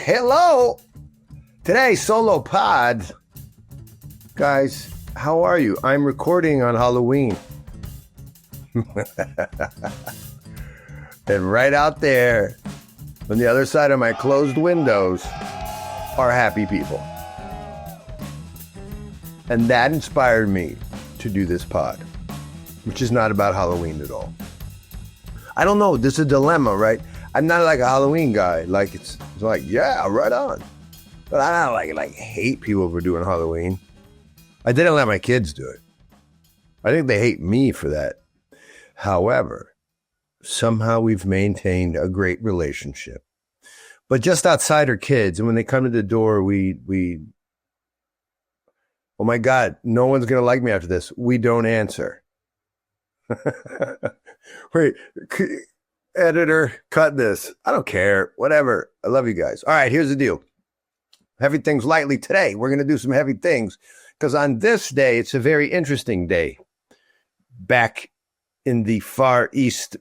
Hello. Today, solo pod. Guys, how are you? I'm recording on Halloween. And right out there, on the other side of my closed windows, are happy people. And that inspired me to do this pod, which is not about Halloween at all. I don't know. This is a dilemma, right? I'm not like a Halloween guy. Like it's like, yeah, right on. But I don't like hate people for doing Halloween. I didn't let my kids do it. I think they hate me for that. However, somehow we've maintained a great relationship. But just outside are kids, and when they come to the door, we oh my God, no one's gonna like me after this. We don't answer. Wait, editor, cut this. I don't care. Whatever. I love you guys. All right, here's the deal. Heavy things lightly today. We're going to do some heavy things because on this day, it's a very interesting day back in the far east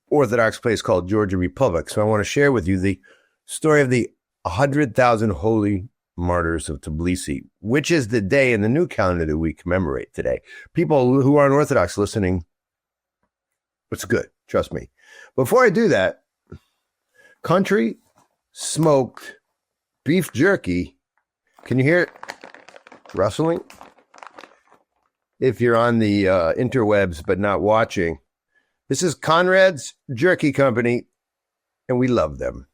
Orthodox place called Georgia Republic. So I want to share with you the story of the 100,000 holy martyrs of Tbilisi, which is the day in the new calendar that we commemorate today. People who aren't Orthodox listening, it's good. Trust me. Before I do that, country smoked beef jerky. Can you hear it rustling? If you're on the interwebs but not watching, this is Conrad's Jerky Company, and we love them.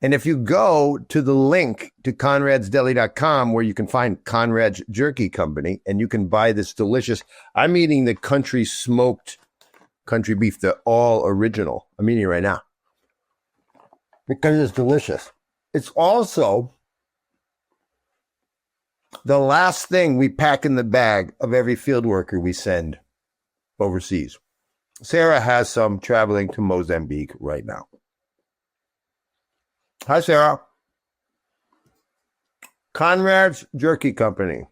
And if you go to the link to conradsdeli.com where you can find Conrad's Jerky Company, and you can buy this delicious, I'm eating the country smoked country beef, the all original. I'm eating it right now because it's delicious. It's also the last thing we pack in the bag of every field worker we send overseas. Sarah has some traveling to Mozambique right now. Hi, Sarah. Conrad's Jerky Company.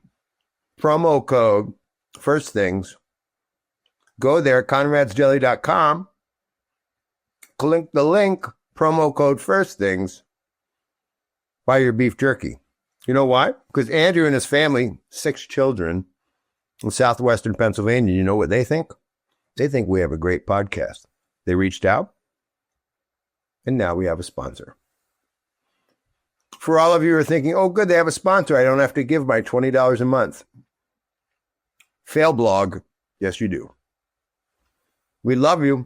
Promo code First Things. Go there, conradsdeli.com. Click the link, promo code First Things. Buy your beef jerky. You know why? Because Andrew and his family, 6 children in southwestern Pennsylvania, you know what they think? They think we have a great podcast. They reached out, and now we have a sponsor. For all of you who are thinking, oh, good, they have a sponsor. I don't have to give my $20 a month. Fail blog. Yes, you do. We love you.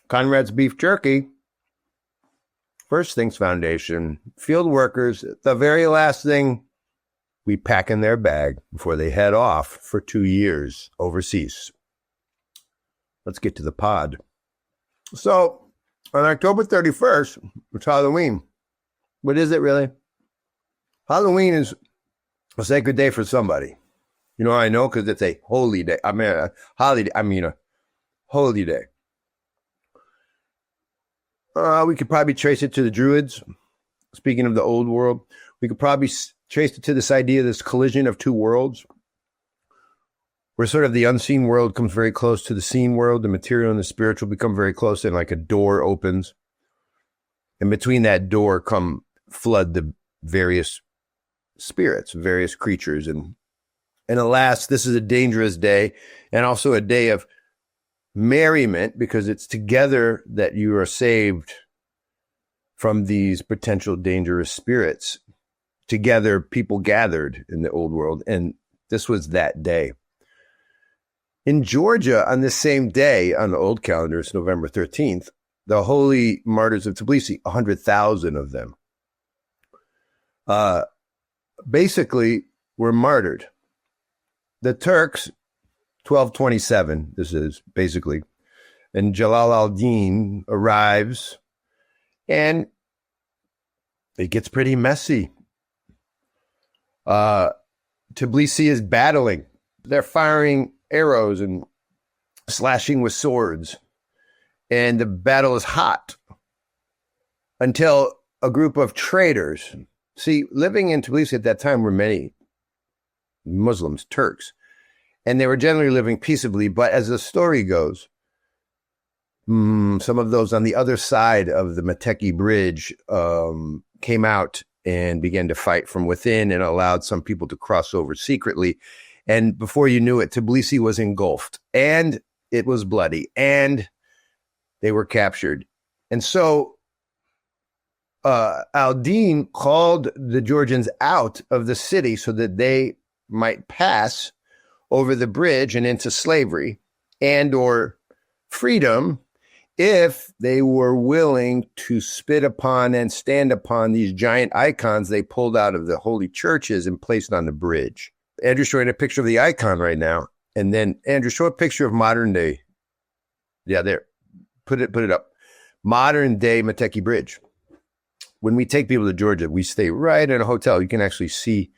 Conrad's Beef Jerky. First Things Foundation. Field workers, the very last thing we pack in their bag before they head off for 2 years overseas. Let's get to the pod. So, on October 31st, it's Halloween. What is it really? Halloween is a sacred day for somebody. You know how I know? Because it's a holy day. A holy day. We could probably trace it to the Druids. Speaking of the old world, we could probably trace it to this idea, this collision of two worlds, where sort of the unseen world comes very close to the seen world. The material and the spiritual become very close, and like a door opens. And between that door come flood the various spirits, various creatures. And alas, this is a dangerous day, and also a day of merriment, because it's together that you are saved from these potential dangerous spirits. Together, people gathered in the old world, and this was that day. In Georgia, on this same day, on the old calendar, it's November 13th, the holy martyrs of Tbilisi, 100,000 of them, basically were martyred. The Turks, 1227, this is basically, and Jalal al-Din arrives, and it gets pretty messy. Tbilisi is battling. They're firing arrows and slashing with swords, and the battle is hot until a group of traders. See, living in Tbilisi at that time were many Muslims, Turks, and they were generally living peaceably. But as the story goes, some of those on the other side of the Meteki Bridge came out and began to fight from within and allowed some people to cross over secretly. And before you knew it, Tbilisi was engulfed, and it was bloody, and they were captured. And so al-Din called the Georgians out of the city so that they might pass over the bridge and into slavery and or freedom if they were willing to spit upon and stand upon these giant icons they pulled out of the holy churches and placed on the bridge. Andrew's showing a picture of the icon right now. And then, Andrew, show a picture of modern day. Yeah, there. Put it up. Modern day Meteki Bridge. When we take people to Georgia, we stay right in a hotel. You can actually see,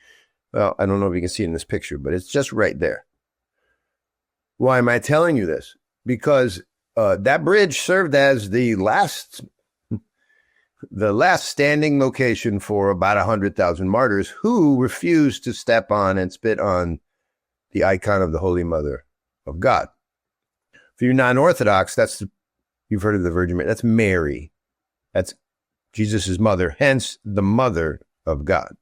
well, I don't know if you can see it in this picture, but it's just right there. Why am I telling you this? Because that bridge served as the last standing location for about 100,000 martyrs who refused to step on and spit on the icon of the Holy Mother of God. For you non-Orthodox, you've heard of the Virgin Mary. That's Mary. That's Jesus' mother, hence the Mother of God.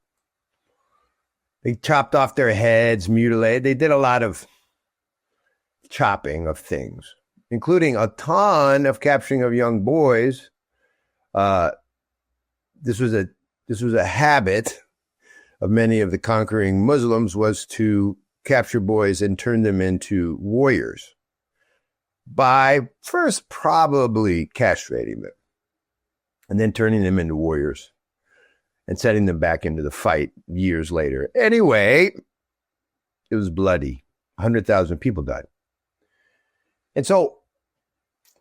They chopped off their heads, mutilated. They did a lot of chopping of things, including a ton of capturing of young boys. This was a habit of many of the conquering Muslims, was to capture boys and turn them into warriors by first probably castrating them and then turning them into warriors and setting them back into the fight years later. Anyway, it was bloody. 100,000 people died. And so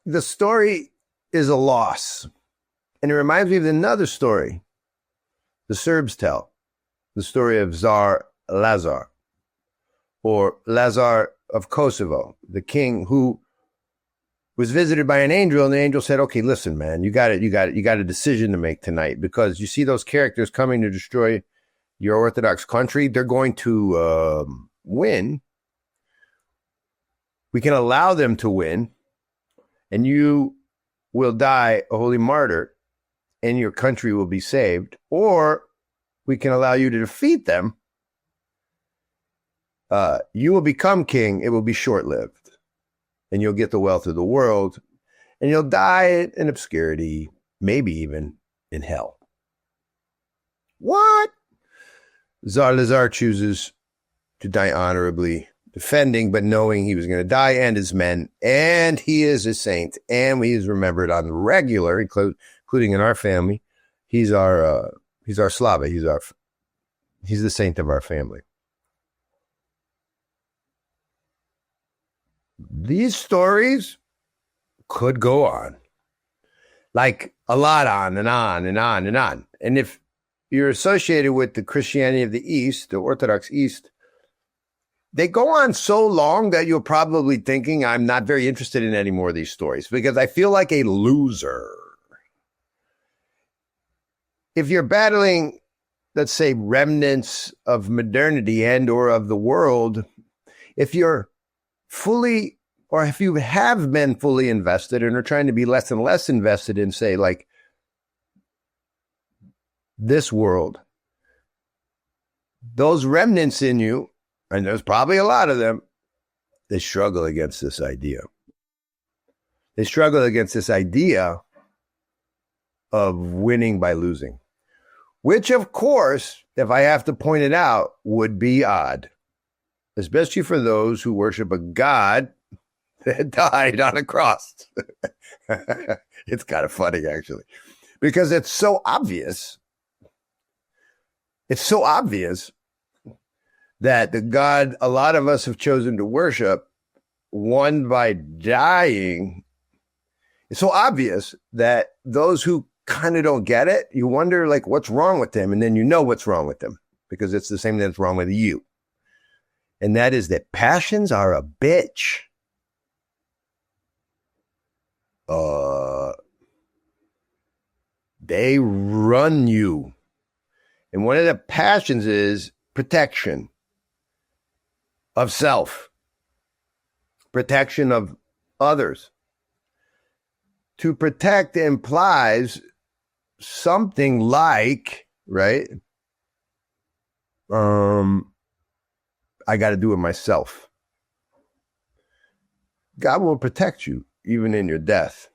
the story is a loss. And it reminds me of another story the Serbs tell, the story of Tsar Lazar, or Lazar of Kosovo, the king who was visited by an angel, and the angel said, okay, listen, man, you got a decision to make tonight, because you see those characters coming to destroy your Orthodox country. They're going to win. We can allow them to win, and you will die a holy martyr, and your country will be saved, or we can allow you to defeat them. You will become king. It will be short-lived, and you'll get the wealth of the world, and you'll die in obscurity, maybe even in hell. What? Tsar Lazar chooses to die honorably, defending, but knowing he was going to die, and his men, and he is a saint, and he is remembered on the regular, including in our family. He's our Slava. He's the saint of our family. These stories could go on, like a lot on and on and on and on. And if you're associated with the Christianity of the East, the Orthodox East, they go on so long that you're probably thinking, I'm not very interested in any more of these stories because I feel like a loser. If you're battling, let's say, remnants of modernity and or of the world, if you're fully, or if you have been fully invested and are trying to be less and less invested in, say, like this world, those remnants in you, and there's probably a lot of them, they struggle against this idea. They struggle against this idea of winning by losing, which, of course, if I have to point it out, would be odd, especially for those who worship a God that died on a cross. It's kind of funny, actually, because it's so obvious. It's so obvious that the God a lot of us have chosen to worship won by dying. It's so obvious that those who kind of don't get it, you wonder, like, what's wrong with them? And then you know what's wrong with them, because it's the same thing that's wrong with you. And that is that passions are a bitch. They run you. And one of the passions is protection of self, protection of others. To protect implies something like, right? I got to do it myself. God will protect you even in your death.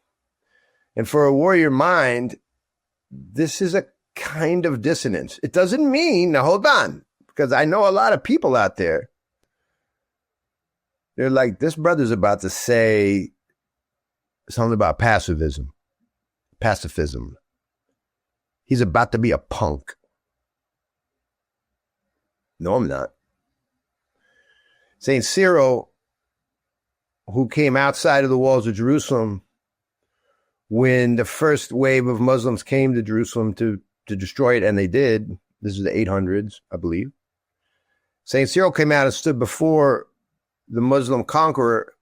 And for a warrior mind, this is a kind of dissonance. It doesn't mean, now hold on, because I know a lot of people out there, they're like, this brother's about to say something about pacifism. He's about to be a punk. No, I'm not. St. Cyril, who came outside of the walls of Jerusalem when the first wave of Muslims came to Jerusalem to destroy it, and they did. This is the 800s, I believe. St. Cyril came out and stood before the Muslim conqueror,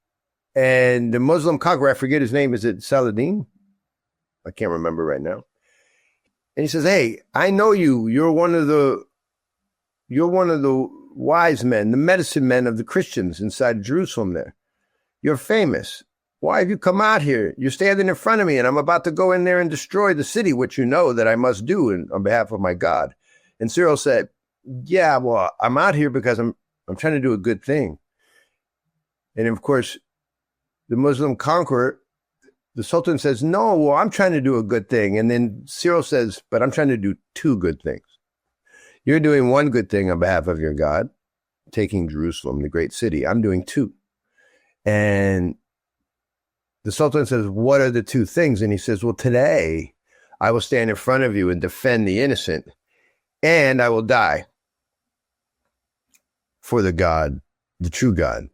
and the Muslim conqueror, I forget his name, is it Saladin? I can't remember right now. And he says, hey, I know you. You're one of the wise men, the medicine men of the Christians inside Jerusalem there. You're famous. Why have you come out here? You're standing in front of me, and I'm about to go in there and destroy the city, which you know that I must do on behalf of my God. And Cyril said, yeah, well, I'm out here because I'm trying to do a good thing. And of course, the Muslim conqueror, the Sultan says, no, well, I'm trying to do a good thing. And then Cyril says, but I'm trying to do two good things. You're doing one good thing on behalf of your God, taking Jerusalem, the great city. I'm doing two. And the Sultan says, what are the two things? And he says, well, today I will stand in front of you and defend the innocent, and I will die for the God, the true God.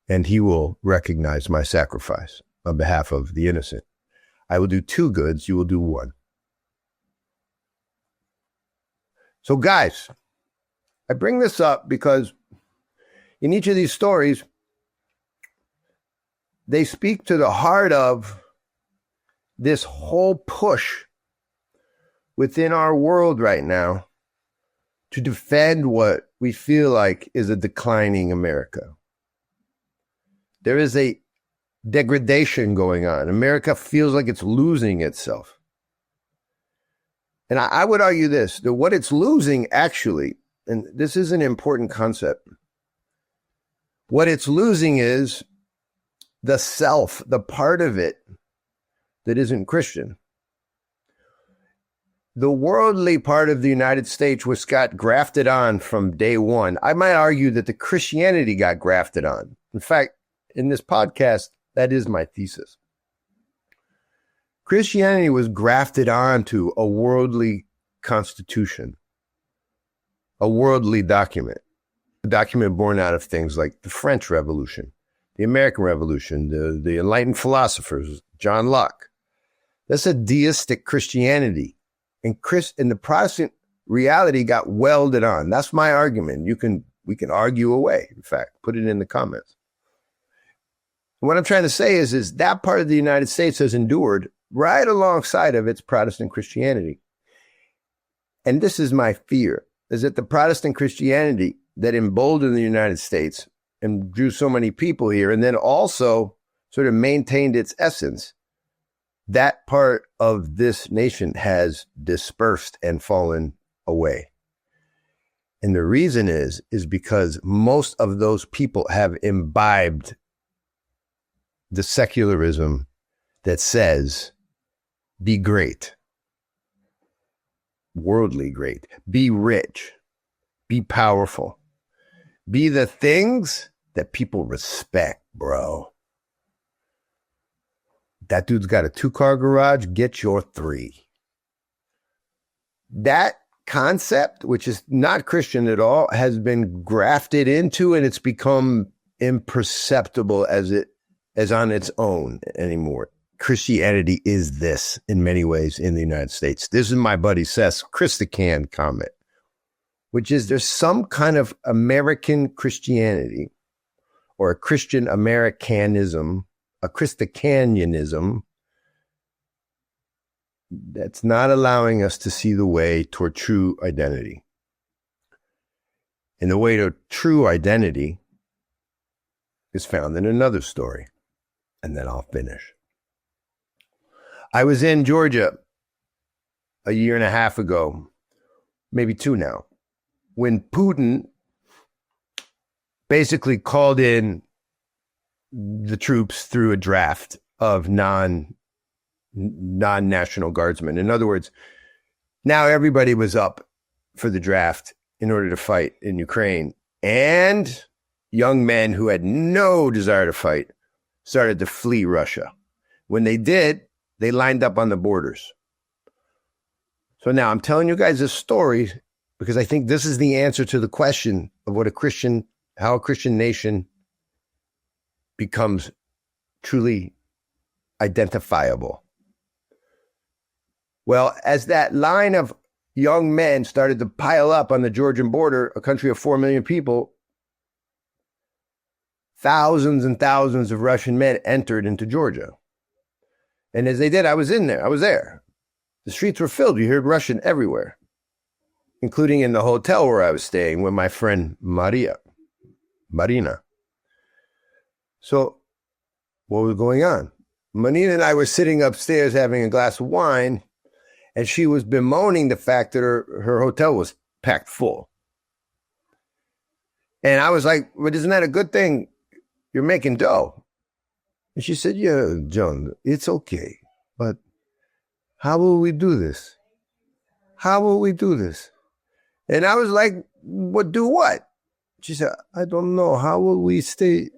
And he will recognize my sacrifice on behalf of the innocent. I will do two goods, you will do one. So guys, I bring this up because in each of these stories, they speak to the heart of this whole push within our world right now to defend what we feel like is a declining America. There is a degradation going on. America feels like it's losing itself. And I would argue this, that what it's losing actually, and this is an important concept, what it's losing is the self, the part of it that isn't Christian. The worldly part of the United States was got grafted on from day one. I might argue that the Christianity got grafted on. In fact, in this podcast, that is my thesis. Christianity was grafted onto a worldly constitution, a worldly document, a document born out of things like the French Revolution, the American Revolution, the Enlightened philosophers, John Locke. That's a deistic Christianity. And the Protestant reality got welded on. That's my argument. We can argue away. In fact, put it in the comments. What I'm trying to say is that part of the United States has endured right alongside of its Protestant Christianity. And this is my fear, is that the Protestant Christianity that emboldened the United States and drew so many people here, and then also sort of maintained its essence, that part of this nation has dispersed and fallen away. And the reason is because most of those people have imbibed the secularism that says, be great, worldly great, be rich, be powerful, be the things that people respect, bro. That dude's got a 2-car garage, get your 3. That concept, which is not Christian at all, has been grafted into, and it's become imperceptible as on its own anymore. Christianity is this in many ways in the United States. This is my buddy Seth's Chris the Can comment, which is there's some kind of American Christianity or a Christian Americanism, a Christocanianism that's not allowing us to see the way toward true identity. And the way to true identity is found in another story. And then I'll finish. I was in Georgia a year and a half ago, maybe 2 now, when Putin basically called in the troops through a draft of non-national guardsmen. In other words, now everybody was up for the draft in order to fight in Ukraine, and young men who had no desire to fight started to flee Russia. When they did, they lined up on the borders. So now I'm telling you guys this story because I think this is the answer to the question of how a Christian nation becomes truly identifiable. Well, as that line of young men started to pile up on the Georgian border, a country of 4 million people, thousands and thousands of Russian men entered into Georgia. And as they did, I was there. The streets were filled. You heard Russian everywhere, including in the hotel where I was staying with my friend Marina. So what was going on? Marina and I were sitting upstairs having a glass of wine, and she was bemoaning the fact that her hotel was packed full. And I was like, well, isn't that a good thing? You're making dough. And she said, yeah, John, it's okay. But how will we do this? How will we do this? And I was like, what, do what? She said, I don't know. How will we stay?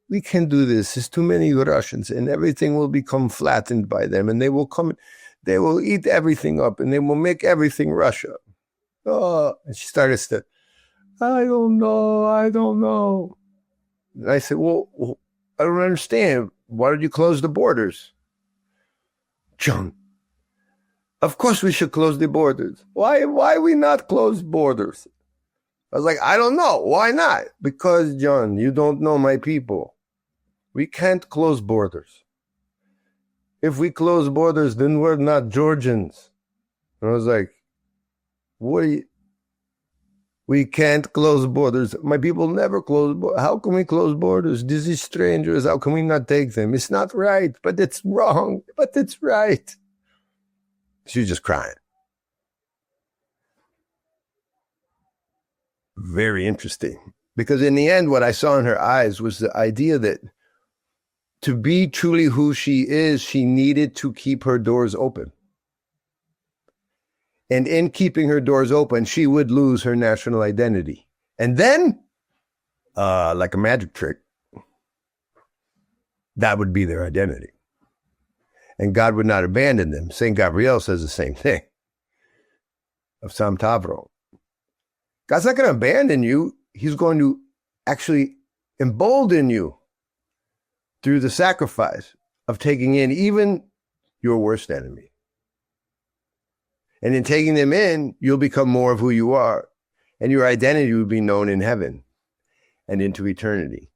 We can't do this. There's too many Russians, and everything will become flattened by them, and they will eat everything up, and they will make everything Russia. Oh, and she started to, I don't know. And I said, well, I don't understand. Why did you close the borders? John, of course we should close the borders. Why we not close borders? I was like, I don't know. Why not? Because, John, you don't know my people. We can't close borders. If we close borders, then we're not Georgians. And I was like, we can't close borders. My people never close borders. How can we close borders? These are strangers. How can we not take them? It's not right, but it's wrong, but it's right. She was just crying. Very interesting. Because in the end, what I saw in her eyes was the idea that to be truly who she is, she needed to keep her doors open. And in keeping her doors open, she would lose her national identity. And then, like a magic trick, that would be their identity. And God would not abandon them. St. Gabriel says the same thing of Sam Tavro. God's not going to abandon you. He's going to actually embolden you through the sacrifice of taking in even your worst enemy. And in taking them in, you'll become more of who you are. And your identity will be known in heaven and into eternity.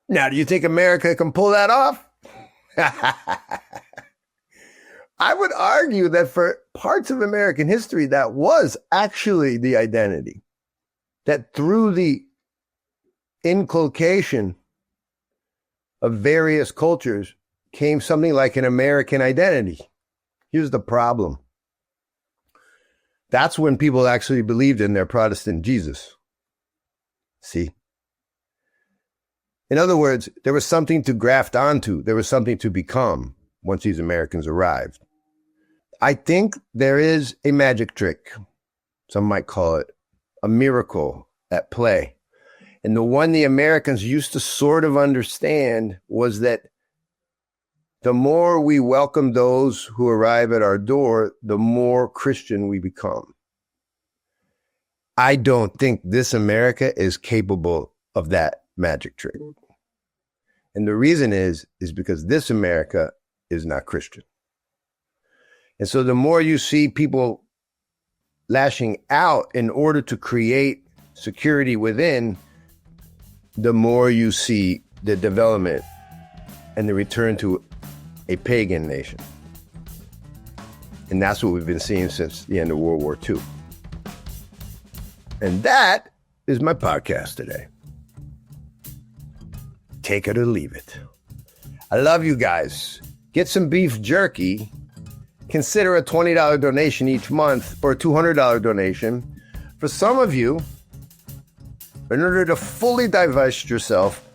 Now, do you think America can pull that off? I would argue that for parts of American history, that was actually the identity. That through the inculcation of various cultures came something like an American identity. Here's the problem. That's when people actually believed in their Protestant Jesus. See? In other words, there was something to graft onto. There was something to become once these Americans arrived. I think there is a magic trick. Some might call it a miracle at play. And the one the Americans used to sort of understand was that the more we welcome those who arrive at our door, the more Christian we become. I don't think this America is capable of that magic trick. And the reason is because this America is not Christian. And so the more you see people lashing out in order to create security within, the more you see the development and the return to a pagan nation. And that's what we've been seeing since the end of World War II. And that is my podcast today. Take it or leave it. I love you guys. get some beef jerky, consider a $20 donation each month or a $200 donation. For some of you, in order to fully divest yourself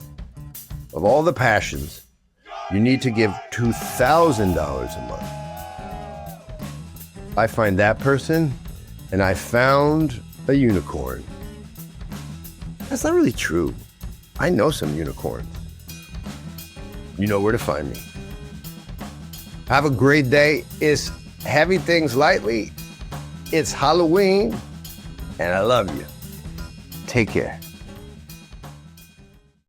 of all the passions, you need to give $2,000 a month. I find that person, and I found a unicorn. That's not really true. I know some unicorns. You know where to find me. Have a great day. It's Heavy Things Lightly. It's Halloween, and I love you. Take care.